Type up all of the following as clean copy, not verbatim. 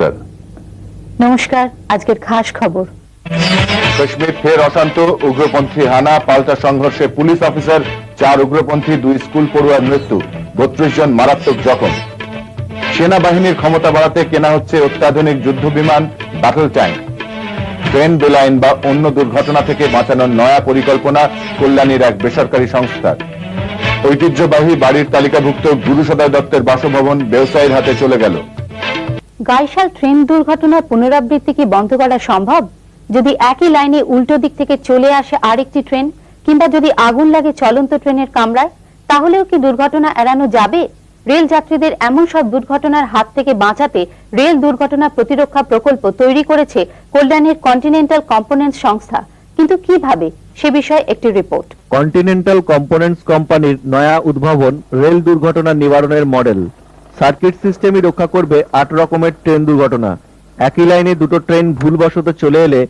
নমস্কার। নমস্কার। আজকের খাস খবর, কাশ্মীর ফের অশান্ত, উগ্রপন্থী হানা, পাল্টা সংঘর্ষে পুলিশ অফিসার, 4 উগ্রপন্থী, 2 স্কুল পড়ুয়ার মৃত্যু, 32 জন মারাত্মক জখম। সেনাবাহিনীর ক্ষমতা বাড়াতে কেনা হচ্ছে অত্যাধুনিক যুদ্ধ বিমান, ব্যাটল ট্যাঙ্ক। ট্রেন বেলাইন বা অন্য দুর্ঘটনা থেকে বাঁচানোর নয়া পরিকল্পনা কল্যাণীর এক বেসরকারি সংস্থার। ঐতিহ্যবাহী বাড়ির তালিকাভুক্ত গুরুসদয় দত্তের বাসভবন ব্যবসায়ীর হাতে চলে গেল। গাইশাল ট্রেন দুর্ঘটনার পুনরাবৃত্তি কি বন্ধ করা সম্ভব? যদি একই লাইনে উল্টো দিক থেকে চলে আসে আরেকটি ট্রেন, কিংবা যদি আগুন লাগে চলন্ত ট্রেনের কামরায়, তাহলেও কি দুর্ঘটনা এড়ানো যাবে? রেল যাত্রীদের এমন সব দুর্ঘটনার হাত থেকে বাঁচাতে রেল দুর্ঘটনা প্রতিরক্ষা প্রকল্প তৈরি করেছে কল্যাণীর কন্টিনেন্টাল কম্পোনেন্টস সংস্থা। কিন্তু কিভাবে, সে বিষয়ে একটি রিপোর্ট। কন্টিনেন্টাল কম্পোনেন্টস কোম্পানির নয়া উদ্ভাবন রেল দুর্ঘটনা নিবারণের মডেল। সার্কিট সিস্টেমই রক্ষা করবে 8 রকমের ট্রেন দুর্ঘটনা। একই লাইনে দুটো ট্রেন ভুলবশত চলে এলে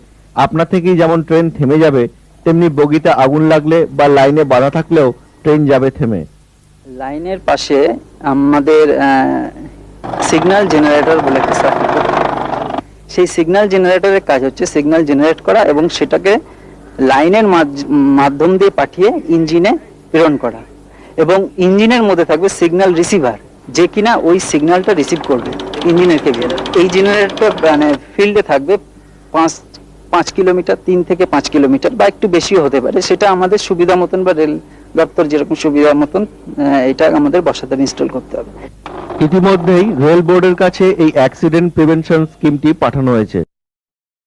আপনা থেকেই যেমন ট্রেন থেমে যাবে, তেমনি বগিতে আগুন লাগলে বা লাইনে বাধা থাকলেও ট্রেন যাবে থেমে। লাইনের পাশে আমাদের সিগন্যাল জেনারেটর বলে একটা সার্কিট, সেই সিগন্যাল জেনারেটরের কাজ হচ্ছে সিগন্যাল জেনারেট করা এবং সেটাকে লাইনের মাধ্যম দিয়ে পাঠিয়ে ইঞ্জিনে প্রেরণ করা, এবং ইঞ্জিনের মধ্যে থাকবে সিগন্যাল রিসিভার, যে কিনা ওই সিগন্যালটা রিসিভ করবে ইঞ্জিনের কেবিনে। এই জেনারেটর মানে ফিল্ডে থাকবে 5 কিলোমিটার, 3 থেকে 5 কিলোমিটার বা একটু বেশিও হতে পারে, সেটা আমাদের সুবিধা মতন বা রেল দপ্তর যেরকম সুবিধা মতন এটা আমাদের বসাতে ইনস্টল করতে হবে। ইতিমধ্যেই রেল বোর্ডের কাছে এই অ্যাক্সিডেন্ট প্রিভেনশন স্কিমটি পাঠানো হয়েছে।